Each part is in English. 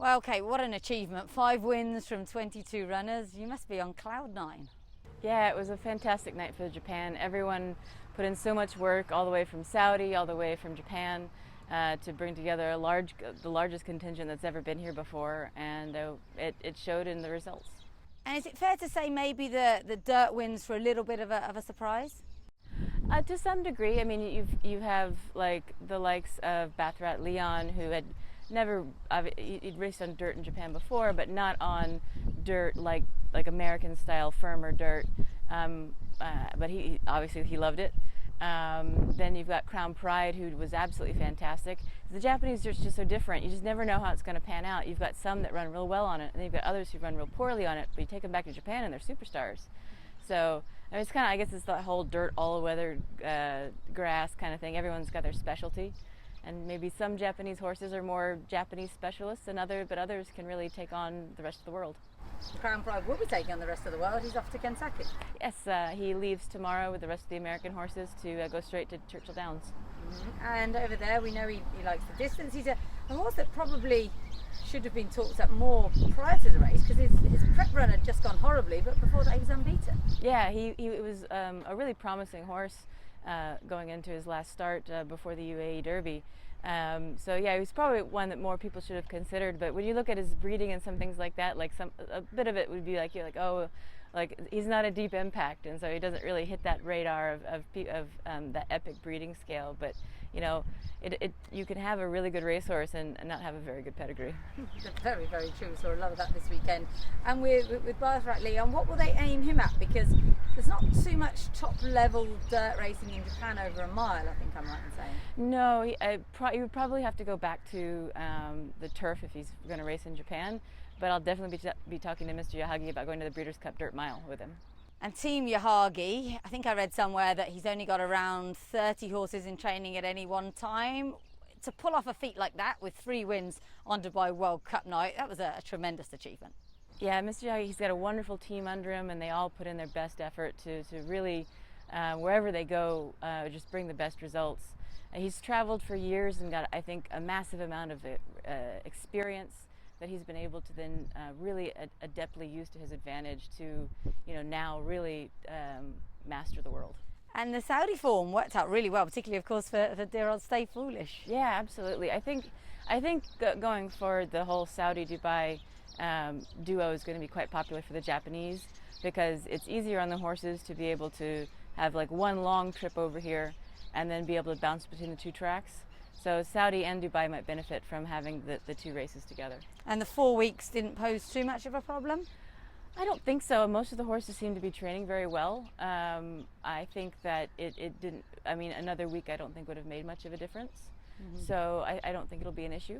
Well, Kate, what an achievement. 5 wins from 22 runners. You must be on cloud 9. Yeah, it was a fantastic night for Japan. Everyone put in so much work, all the way from Saudi, all the way from Japan, to bring together the largest contingent that's ever been here before, and it showed in the results. And is it fair to say maybe the dirt wins for a little bit of a surprise? To some degree. I mean, you have like the likes of Bathrat Leon, who had never he'd raced on dirt in Japan before, but not on dirt like American style firmer dirt. But he obviously loved it. Then you've got Crown Pride, who was absolutely fantastic. The Japanese dirt's just so different. You just never know how it's going to pan out. You've got some that run real well on it, and then you've got others who run real poorly on it. But you take them back to Japan, and they're superstars. So I mean, it's kind of, I guess it's the whole dirt all-weather grass kind of thing. Everyone's got their specialty, and maybe some Japanese horses are more Japanese specialists than but others can really take on the rest of the world. Crown Pride will be taking on the rest of the world. He's off to Kentucky. Yes, he leaves tomorrow with the rest of the American horses to go straight to Churchill Downs. Mm-hmm. And over there, we know he likes the distance. He's a horse that probably should have been talked up more prior to the race, because his prep run had just gone horribly, but before that he was unbeaten. Yeah, he was a really promising horse going into his last start before the UAE Derby. So yeah, he was probably one that more people should have considered. But when you look at his breeding and some things like that, like a bit of it would be like, you're like, oh, like he's not a deep impact, and so he doesn't really hit that radar of that epic breeding scale. But you know, you can have a really good racehorse and not have a very good pedigree. Very, very true. Saw a lot of that this weekend. And with Bathrat Leon, what will they aim him at? Because there's not too much top-level dirt racing in Japan over a mile, I think I'm right in saying. No, he would probably have to go back to the turf if he's going to race in Japan. But I'll definitely be talking to Mr. Yahagi about going to the Breeders' Cup Dirt Mile with him. And Team Yahagi, I think I read somewhere that he's only got around 30 horses in training at any one time. To pull off a feat like that with 3 wins on Dubai World Cup night, that was a tremendous achievement. Yeah, Mr. Yahagi, he's got a wonderful team under him, and they all put in their best effort to really, wherever they go, just bring the best results. He's traveled for years and got, I think, a massive amount of experience that he's been able to then really adeptly use to his advantage to, now really master the world. And the Saudi form worked out really well, particularly, of course, for dear old Stay Foolish. Yeah, absolutely. I think going forward, the whole Saudi-Dubai duo is going to be quite popular for the Japanese, because it's easier on the horses to be able to have like one long trip over here and then be able to bounce between the 2 tracks. So Saudi and Dubai might benefit from having the 2 races together. And the 4 weeks didn't pose too much of a problem? I don't think so. Most of the horses seem to be training very well. I think that it didn't, I mean, another week I don't think would have made much of a difference. Mm-hmm. So I don't think it'll be an issue.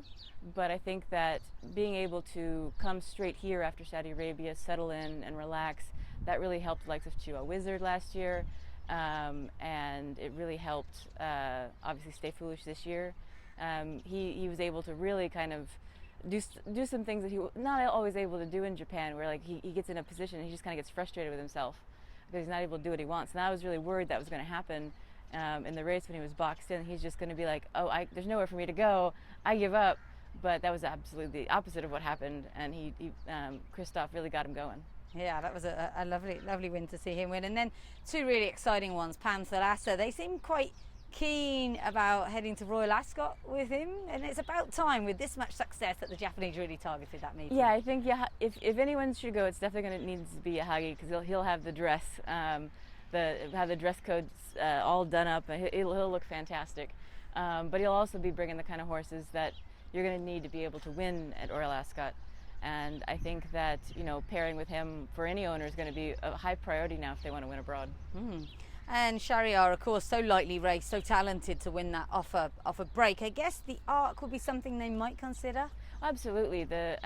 But I think that being able to come straight here after Saudi Arabia, settle in and relax, that really helped the likes of Chihuahua Wizard last year. And it really helped, obviously, Stay Foolish this year. He was able to really kind of do some things that he was not always able to do in Japan, where like he gets in a position and he just kind of gets frustrated with himself because he's not able to do what he wants. And I was really worried that was going to happen in the race when he was boxed in. He's just going to be like, oh, there's nowhere for me to go, I give up. But that was absolutely the opposite of what happened, and Christoph really got him going. Yeah, that was a lovely win to see him win. And then 2 really exciting ones. Panthalassa, they seem quite keen about heading to Royal Ascot with him, and it's about time with this much success that the Japanese really targeted that meeting. Yeah, I think if anyone should go, it's definitely going to need to be Yahagi, because he'll have the dress, have the dress codes all done up, and he'll look fantastic. But he'll also be bringing the kind of horses that you're going to need to be able to win at Royal Ascot. And I think that, pairing with him for any owner is going to be a high priority now if they want to win abroad. Mm. And Shahryar, of course, so lightly raced, so talented to win that off a break. I guess the Arc would be something they might consider? Absolutely. The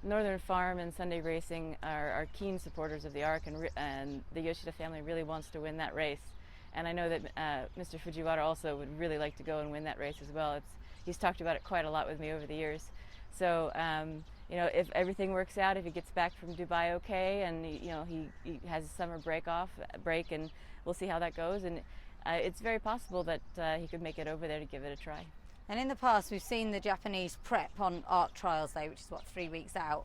Northern Farm and Sunday Racing are keen supporters of the Arc, and the Yoshida family really wants to win that race. And I know that Mr. Fujiwara also would really like to go and win that race as well. He's talked about it quite a lot with me over the years. So, if everything works out, if he gets back from Dubai okay, and he has a summer break, and we'll see how that goes. And it's very possible that he could make it over there to give it a try. And in the past, we've seen the Japanese prep on Arc Trials Day, which is what, 3 weeks out.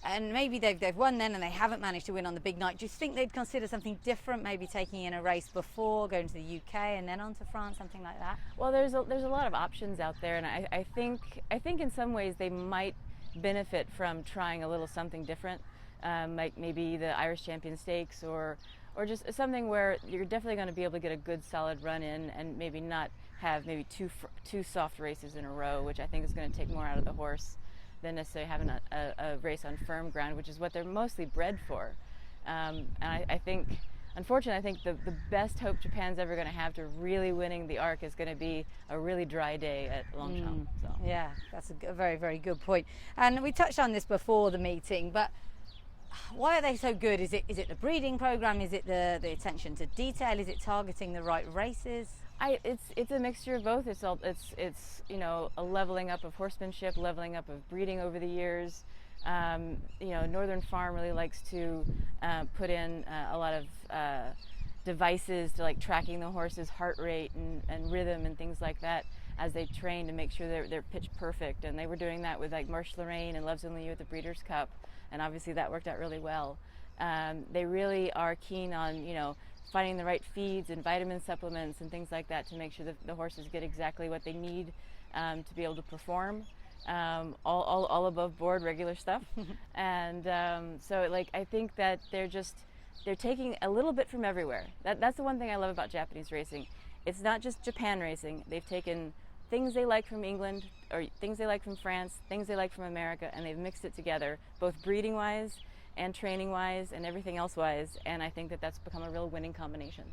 And maybe they've won then and they haven't managed to win on the big night. Do you think they'd consider something different, maybe taking in a race before, going to the UK and then on to France, something like that? Well, there's a lot of options out there, and I think in some ways they might benefit from trying a little something different, like maybe the Irish Champion Stakes or just something where you're definitely going to be able to get a good solid run in and maybe not have maybe two soft races in a row, which I think is going to take more out of the horse than necessarily having a race on firm ground, which is what they're mostly bred for. And I think, unfortunately, I think the best hope Japan's ever going to have to really winning the Arc is going to be a really dry day at Longchamp. So. Yeah, that's a very, very good point. And we touched on this before the meeting, but why are they so good? Is it the breeding program? Is it the attention to detail? Is it targeting the right races? It's a mixture of both. It's you know, a leveling up of horsemanship, leveling up of breeding over the years. You know, Northern Farm really likes to put in a lot of devices to like tracking the horse's heart rate and rhythm and things like that as they train to make sure they're pitch perfect. And they were doing that with like Marche Lorraine and Loves Only You at the Breeders' Cup, and obviously that worked out really well. They really are keen on, you know, finding the right feeds and vitamin supplements and things like that to make sure that the horses get exactly what they need to be able to perform. All above board regular stuff. And so like I think that they're taking a little bit from everywhere. That's the one thing I love about Japanese racing. It's not just Japan racing. They've taken things they like from England or things they like from France, things they like from America, and they've mixed it together, both breeding wise and training wise and everything else wise, and I think that that's become a real winning combination.